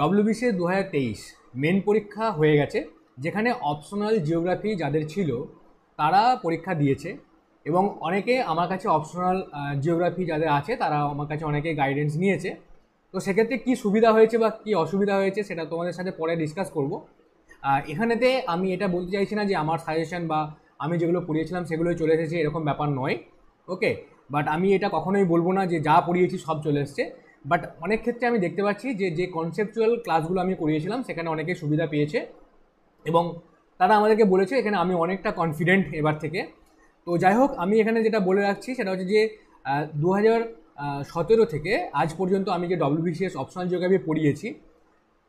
WBCS 2023 main পরীক্ষা হয়ে গেছে, যেখানে অপশনাল জিওগ্রাফি যাদের ছিল তারা পরীক্ষা দিয়েছে এবং অনেকে আমার কাছে অপশনাল জিওগ্রাফি যাদের আছে তারা আমার কাছে অনেকে গাইডেন্স নিয়েছে। তো সেক্ষেত্রে কী সুবিধা হয়েছে বা কী অসুবিধা হয়েছে সেটা তোমাদের সাথে পরে ডিসকাস করব। এখানেতে আমি এটা বলতে চাইছি না যে আমার সাজেশন বা আমি যেগুলো পড়িয়েছিলাম সেগুলোই চলে এসেছে, এরকম ব্যাপার নয়। ওকে, বাট আমি এটা কখনোই বলবো না যে যা পড়িয়েছি সব চলে এসছে। বাট অনেক ক্ষেত্রে আমি দেখতে পাচ্ছি যে কনসেপচুয়াল ক্লাসগুলো আমি করিয়েছিলাম সেখানে অনেকে সুবিধা পেয়েছে এবং তারা আমাদেরকে বলেছে এখানে আমি অনেকটা কনফিডেন্ট এবার থেকে। তো যাই হোক, আমি এখানে যেটা বলে রাখছি সেটা হচ্ছে যে 2017 থেকে আজ পর্যন্ত আমি যে ডব্লিউবিসিএস অপশনাল জিওগ্রাফি পড়িয়েছি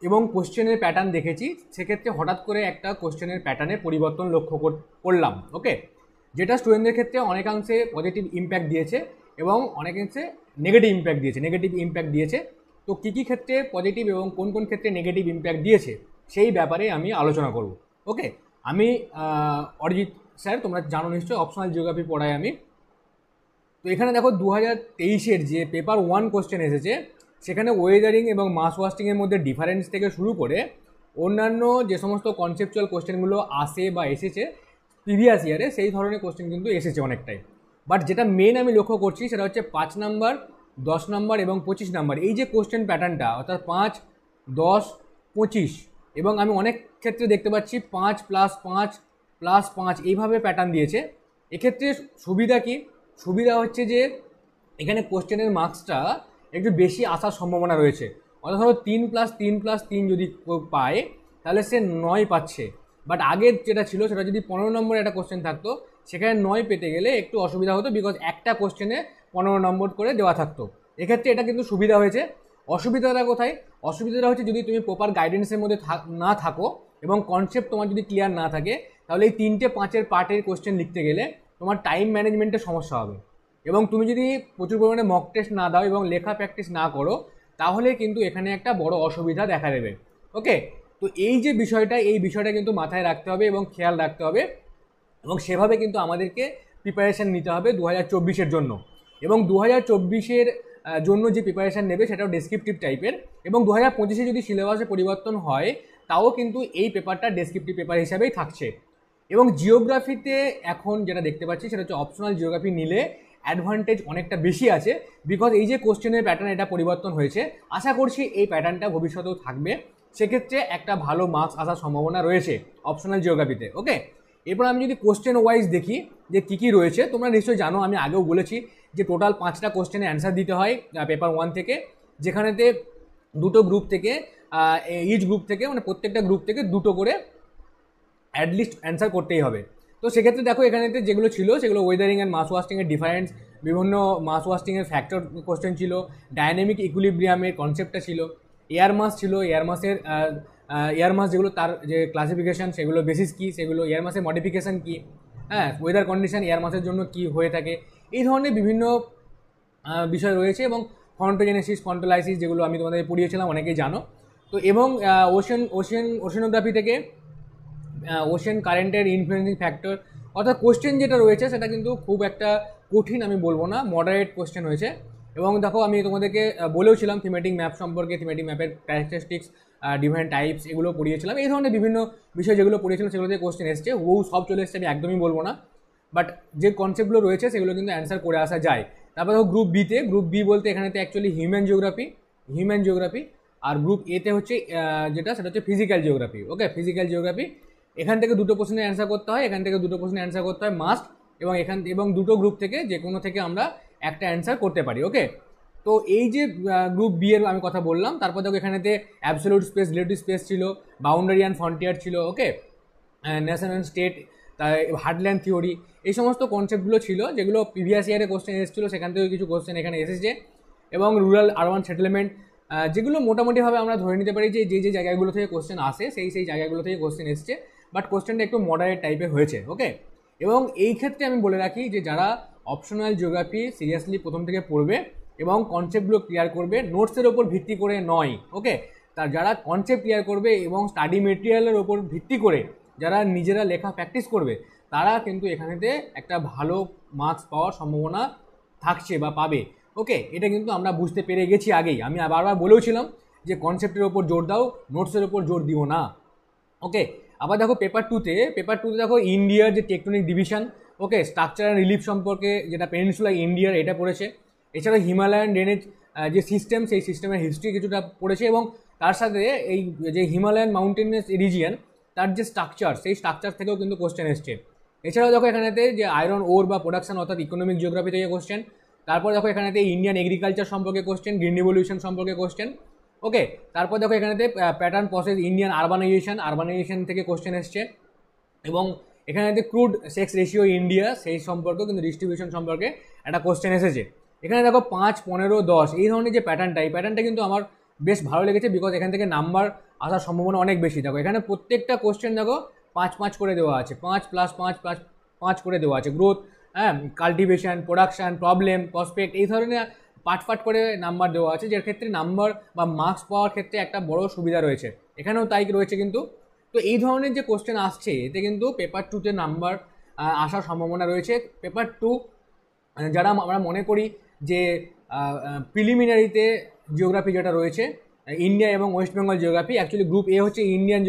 এবং কোশ্চেনের প্যাটার্ন দেখেছি, সেক্ষেত্রে হঠাৎ করে একটা কোশ্চেনের প্যাটার্নে পরিবর্তন লক্ষ্য করলাম। ওকে, যেটা স্টুডেন্টদের ক্ষেত্রে অনেকাংশে পজিটিভ ইম্প্যাক্ট দিয়েছে এবং অনেকাংশে নেগেটিভ ইম্প্যাক্ট দিয়েছে। তো কী কী ক্ষেত্রে পজিটিভ এবং কোন কোন ক্ষেত্রে নেগেটিভ ইম্প্যাক্ট দিয়েছে সেই ব্যাপারে আমি আলোচনা করব। ওকে, আমি অরিজিৎ স্যার, তোমরা জানো নিশ্চয়ই অপশনাল জিওগ্রাফি পড়াই আমি। তো এখানে দেখো 2023-এর যে পেপার 1 কোশ্চেন এসেছে সেখানে ওয়েদারিং এবং মাস ওয়াস্টিংয়ের মধ্যে ডিফারেন্স থেকে শুরু করে অন্যান্য যে সমস্ত কনসেপচুয়াল কোশ্চেনগুলো আসে বা এসেছে প্রিভিয়াস ইয়ারে, সেই ধরনের কোশ্চেন কিন্তু এসেছে অনেকটাই। বাট যেটা মেন আমি লক্ষ্য করছি সেটা হচ্ছে 5 নাম্বার, 10 নাম্বার এবং 25 নাম্বার, এই যে কোশ্চেন প্যাটার্নটা অর্থাৎ 5, 10, 25 এবং আমি অনেক ক্ষেত্রে দেখতে পাচ্ছি 5 + 5 + 5 এইভাবে প্যাটার্ন দিয়েছে। এক্ষেত্রে সুবিধা কি? সুবিধা হচ্ছে যে এখানে কোশ্চেনের মার্কসটা একটু বেশি আসার সম্ভাবনা রয়েছে। অর্থাৎ ধরো 3 + 3 + 3 যদি পায় তাহলে সে 9 পাচ্ছে। বাট আগের যেটা ছিল সেটা যদি 15 নম্বরে একটা কোশ্চেন থাকতো, সেখানে 9 পেতে গেলে একটু অসুবিধা হতো, বিকজ একটা কোশ্চেনে 15 নম্বর করে দেওয়া থাকতো। এক্ষেত্রে এটা কিন্তু সুবিধা হয়েছে। অসুবিধাটা কোথায়? অসুবিধাটা হচ্ছে যদি তুমি প্রপার গাইডেন্সের মধ্যে না থাকো এবং কনসেপ্ট তোমার যদি ক্লিয়ার না থাকে, তাহলে এই 3টে 5-এর পার্টের কোশ্চেন লিখতে গেলে তোমার টাইম ম্যানেজমেন্টের সমস্যা হবে। এবং তুমি যদি প্রচুর পরিমাণে মক টেস্ট না দাও এবং লেখা প্র্যাকটিস না করো, তাহলে কিন্তু এখানে একটা বড় অসুবিধা দেখা দেবে। ওকে, তো এই যে বিষয়টা, এই বিষয়টা কিন্তু মাথায় রাখতে হবে এবং খেয়াল রাখতে হবে এবং সেভাবে কিন্তু আমাদেরকে প্রিপারেশান নিতে হবে 2024-এর জন্য। এবং 2024-এর জন্য যে প্রিপারেশান নেবে সেটাও ডেসক্রিপটিভ টাইপের, এবং 2025-এ যদি সিলেবাসে পরিবর্তন হয় তাও কিন্তু এই পেপারটা ডেসক্রিপটিভ পেপার হিসাবেই থাকছে। এবং জিওগ্রাফিতে এখন যেটা দেখতে পাচ্ছি সেটা হচ্ছে অপশনাল জিওগ্রাফি নিলে অ্যাডভান্টেজ অনেকটা বেশি আছে, বিকজ এই যে কোশ্চেনের প্যাটার্ন এটা পরিবর্তন হয়েছে, আশা করছি এই প্যাটার্নটা ভবিষ্যতেও থাকবে। সেক্ষেত্রে একটা ভালো মার্কস আসার সম্ভাবনা রয়েছে অপশনাল জিওগ্রাফিতে। ওকে, এরপর আমি যদি কোশ্চেন ওয়াইজ দেখি যে কী কী রয়েছে, তোমরা নিশ্চয়ই জানো, আমি আগেও বলেছি যে টোটাল 5টা কোশ্চেনে অ্যান্সার দিতে হয় পেপার 1 থেকে, যেখানেতে দুটো গ্রুপ থেকে ইচ গ্রুপ থেকে মানে প্রত্যেকটা গ্রুপ থেকে দুটো করে অ্যাটলিস্ট অ্যান্সার করতেই হবে। তো সেক্ষেত্রে দেখো এখানেতে যেগুলো ছিল সেগুলো ওয়েদারিং অ্যান্ড মাস ওয়াস্টিংয়ের ডিফারেন্স, বিভিন্ন মাস ওয়াস্টিংয়ের ফ্যাক্টর কোশ্চেন ছিল, ডায়নামিক ইকুইলিব্রিয়ামের কনসেপ্টটা ছিল, এয়ার মাস ছিল, এয়ার মাস যেগুলো তার যে ক্লাসিফিকেশান সেগুলো বেসিস কী, সেগুলো এয়ার মাসের মডিফিকেশান কী, হ্যাঁ, ওয়েদার কন্ডিশন এয়ার মাসের জন্য কী হয়ে থাকে, এই ধরনের বিভিন্ন বিষয় রয়েছে। এবং ফন্টোজেনেসিস, ফন্টোলাইসিস যেগুলো আমি তোমাদের পড়িয়েছিলাম অনেকেই জানো। তো এবং ওশেনোগ্রাফি থেকে ওশেন কারেন্টের ইনফ্লুয়েন্সিং ফ্যাক্টর, অর্থাৎ কোশ্চেন যেটা রয়েছে সেটা কিন্তু খুব একটা কঠিন আমি বলবো না, মডারেট কোশ্চেন হয়েছে। এবং দেখো আমি তোমাদেরকে বলেওছিলাম থিমেটিক ম্যাপ সম্পর্কে, থিমেটিক ম্যাপের ক্যারেক্টারিস্টিক্স, ডিফারেন্ট টাইপস এগুলো পড়িয়েছিলাম। এই ধরনের বিভিন্ন বিষয় যেগুলো পড়িয়েছিলাম সেগুলো থেকে কোশ্চেন এসছে, সব চলে এসছে আমি একদমই বলবো না, বাট যে কনসেপ্টগুলো রয়েছে সেগুলো কিন্তু অ্যান্সার করে আসা যায়। তারপর দেখো গ্রুপ বি বলতে এখানেতে অ্যাকচুয়ালি হিউম্যান জিওগ্রাফি, আর গ্রুপ এতে হচ্ছে সেটা হচ্ছে ফিজিক্যাল জিওগ্রাফি। ওকে, ফিজিক্যাল জিওগ্রাফি, এখান থেকে দুটো প্রশ্নের অ্যান্সার করতে হয়, এখান থেকে দুটো প্রশ্নের অ্যান্সার করতে হয় মাস্ট, এবং দুটো গ্রুপ থেকে যে কোনো থেকে আমরা একটা অ্যান্সার করতে পারি। ওকে, তো এই যে গ্রুপ বি এর আমি কথা বললাম, তারপর দেখো এখানেতে অ্যাবসোলিউট স্পেস, রিলেটিভ স্পেস ছিল, বাউন্ডারি অ্যান্ড ফ্রন্টিয়ার ছিল, okay, nation and state, heartland theory, এই সমস্ত কনসেপ্টগুলো ছিল যেগুলো প্রিভিয়াস ইয়ারে কোশ্চেন এসেছিলো, সেখান থেকে কিছু কোশ্চেন এখানে এসেছে। এবং রুরাল আরবান সেটেলমেন্ট, যেগুলো মোটামুটিভাবে আমরা ধরে নিতে পারি যে যে জায়গাগুলো থেকে কোশ্চেন আসে সেই জায়গাগুলো থেকে কোশ্চেন এসছে, বাট কোশ্চেনটা একটু মডারেট টাইপের হয়েছে। ওকে, এবং এই ক্ষেত্রে আমি বলে রাখি যে যারা অপশনাল জিওগ্রাফি সিরিয়াসলি প্রথম থেকে পড়বে এবং কনসেপ্টগুলো ক্লিয়ার করবে, নোটসের ওপর ভিত্তি করে নয়, ওকে, যারা কনসেপ্ট ক্লিয়ার করবে এবং স্টাডি মেটেরিয়ালের ওপর ভিত্তি করে যারা নিজেরা লেখা প্র্যাকটিস করবে, তারা কিন্তু এখানেতে একটা ভালো মার্কস পাওয়ার সম্ভাবনা থাকছে বা পাবে। ওকে, এটা কিন্তু আমরা বুঝতে পেরে গেছি আগেই, আমি বারবার বলেওছিলাম যে কনসেপ্টের ওপর জোর দাও, নোটসের ওপর জোর দিও না। ওকে, আবার দেখো পেপার টুতে দেখো ইন্ডিয়ার যে tectonic division, okay, structure and relief সম্পর্কে যেটা পেনিনসুলা ইন্ডিয়ার এটা পড়েছে। এছাড়া হিমালয়ান ড্রেনেজ যে সিস্টেম, সেই সিস্টেমের হিস্ট্রি কিছুটা পড়েছে, এবং তার সাথে এই যে হিমালয়ান মাউন্টেনাস রিজিয়ন তার যে স্ট্রাকচার, সেই স্ট্রাকচার থেকেও কিন্তু কোশ্চেন এসছে। এছাড়াও দেখো এখানেতে যে আয়রন ওর বা প্রোডাকশন অর্থাৎ ইকোনমিক জিওগ্রাফি থেকে কোশ্চেন। তারপর দেখো এখানেতে ইন্ডিয়ান এগ্রিকালচার সম্পর্কে কোশ্চেন, গ্রিন রিভলিউশন সম্পর্কে কোশ্চেন। ওকে, তারপর দেখো এখানেতে প্যাটার্ন প্রসেস ইন্ডিয়ান আরবানাইজেশন থেকে কোশ্চেন এসছে, এবং এখানেতে ক্রুড সেক্স রেশিও ইন্ডিয়া সেই সম্পর্কেও কিন্তু ডিস্ট্রিবিউশন সম্পর্কে একটা কোশ্চেন এসেছে। এখানে দেখো 5, 15, 10 এই ধরনের যে প্যাটার্নটা কিন্তু আমার বেশ ভালো লেগেছে, বিকজ এখান থেকে নাম্বার আসার সম্ভাবনা অনেক বেশি। দেখো এখানে প্রত্যেকটা কোশ্চেন দেখো 5 করে দেওয়া আছে, 5+5+5 করে দেওয়া আছে। গ্রোথ, হ্যাঁ, কাল্টিভেশন, প্রোডাকশন, প্রবলেম, প্রসপেক্ট, এই ধরনের পার্ট করে নাম্বার দেওয়া আছে, যার ক্ষেত্রে নাম্বার বা মার্কস পাওয়ার ক্ষেত্রে একটা বড় সুবিধা রয়েছে। এখানেও তাই রয়েছে কিন্তু। তো এই ধরনের যে কোশ্চেন আসছে এতে কিন্তু পেপার টুতে নাম্বার আসার সম্ভাবনা রয়েছে। পেপার টু যারা আমরা মনে করি যে প্রিলিমিনারিতে জিওগ্রাফি যেটা রয়েছে ইন্ডিয়া এবং West Bengal geography, actually group A হচ্ছে ইন্ডিয়ান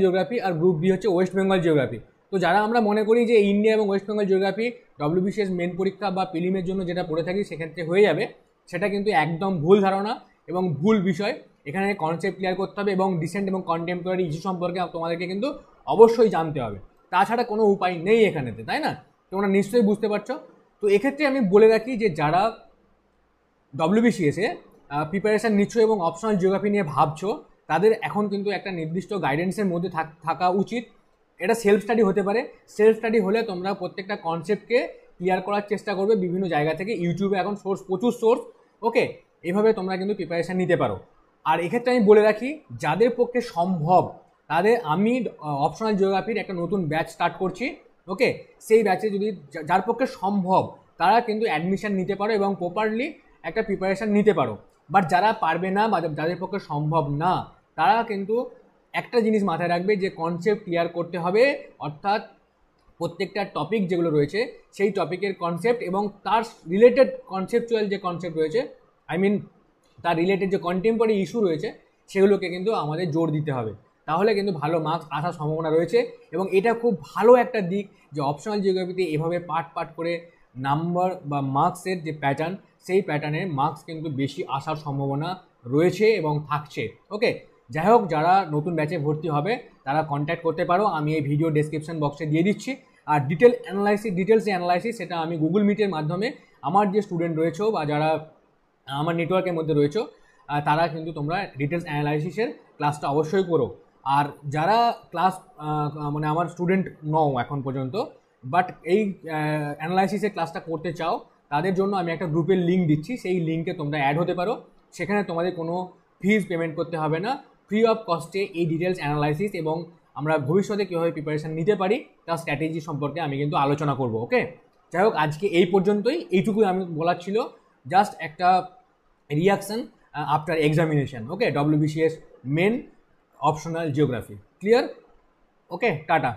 জিওগ্রাফি, আর গ্রুপ বি হচ্ছে ওয়েস্ট বেঙ্গল জিওগ্রাফি। তো যারা আমরা মনে করি যে ইন্ডিয়া এবং West Bengal geography WBCS main পরীক্ষা বা প্রিলিমের জন্য যেটা পড়ে থাকি সেক্ষেত্রে হয়ে যাবে, সেটা কিন্তু একদম ভুল ধারণা এবং ভুল বিষয়। এখানে কনসেপ্ট ক্লিয়ার করতে হবে এবং রিসেন্ট এবং কন্টেম্পোরারি ইস্যু সম্পর্কে তোমাদেরকে কিন্তু অবশ্যই জানতে হবে, তাছাড়া কোনো উপায় নেই এখানেতে, তাই না? তোমরা নিশ্চয়ই বুঝতে পারছো। তো এক্ষেত্রে আমি বলে রাখি যে যারা ডব্লিউবিসিএসে প্রিপারেশান নিচ্ছ এবং অপশনাল জিওগ্রাফি নিয়ে ভাবছো, তাদের এখন কিন্তু একটা নির্দিষ্ট গাইডেন্সের মধ্যে থাকা উচিত। এটা সেলফ স্টাডি হতে পারে। সেলফ স্টাডি হলে তোমরা প্রত্যেকটা কনসেপ্টকে ক্লিয়ার করার চেষ্টা করবে বিভিন্ন জায়গা থেকে। ইউটিউবে এখন প্রচুর সোর্স, ওকে, এভাবে তোমরা কিন্তু প্রিপারেশান নিতে পারো। আর এক্ষেত্রে আমি বলে রাখি যাদের পক্ষে সম্ভব তাদের আমি অপশনাল জিওগ্রাফির একটা নতুন ব্যাচ স্টার্ট করছি, ওকে, সেই ব্যাচে যদি যার পক্ষে সম্ভব তারা কিন্তু অ্যাডমিশন নিতে পারো এবং প্রপারলি একটা প্রিপারেশান নিতে পারো। বাট যারা পারবে না বা যাদের পক্ষে সম্ভব না তারা কিন্তু একটা জিনিস মাথায় রাখবে যে কনসেপ্ট ক্লিয়ার করতে হবে, অর্থাৎ প্রত্যেকটা টপিক যেগুলো রয়েছে সেই টপিকের কনসেপ্ট এবং তার রিলেটেড কনসেপচুয়াল যে কনসেপ্ট রয়েছে, তার রিলেটেড যে কন্টেম্পোরারি ইস্যু রয়েছে সেগুলোকে কিন্তু আমাদের জোর দিতে হবে, তাহলে কিন্তু ভালো মার্কস আসার সম্ভাবনা রয়েছে। এবং এটা খুব ভালো একটা দিক যে অপশনাল জিওগ্রাফিতে এভাবে পার্ট করে নাম্বার বা মার্কসের যে প্যাটার্ন, সেই প্যাটার্নের মার্কস কিন্তু বেশি আসার সম্ভাবনা রয়েছে এবং থাকছে। ওকে, যাই হোক, যারা নতুন ব্যাচে ভর্তি হবে তারা কন্ট্যাক্ট করতে পারো, আমি এই ভিডিও ডেসক্রিপশন বক্সে দিয়ে দিচ্ছি। আর ডিটেলস অ্যানালাইসিস সেটা আমি গুগল মিটের মাধ্যমে আমার যে স্টুডেন্ট রয়েছে বা যারা আমার নেটওয়ার্কের মধ্যে রয়েছে তারা কিন্তু তোমরা ডিটেলস অ্যানালাইসিসের ক্লাসটা অবশ্যই করো। আর যারা ক্লাস মানে আমার স্টুডেন্ট নও এখন পর্যন্ত বাট এই অ্যানালাইসিসের ক্লাসটা করতে চাও, তাদের জন্য আমি একটা গ্রুপের লিঙ্ক দিচ্ছি, সেই লিঙ্কে তোমরা অ্যাড হতে পারো। সেখানে তোমাদের কোনো ফিজ পেমেন্ট করতে হবে না, ফ্রি অফ কস্টে এই ডিটেলস অ্যানালাইসিস এবং আমরা ভবিষ্যতে কীভাবে প্রিপারেশান নিতে পারি তার স্ট্র্যাটেজি সম্পর্কে আমি কিন্তু আলোচনা করব। ওকে, যাই হোক, আজকে এই পর্যন্তই, এইটুকুই আমি বলার ছিল, জাস্ট একটা reaction after examination. Okay, WBCS main optional geography clear. Okay, tata.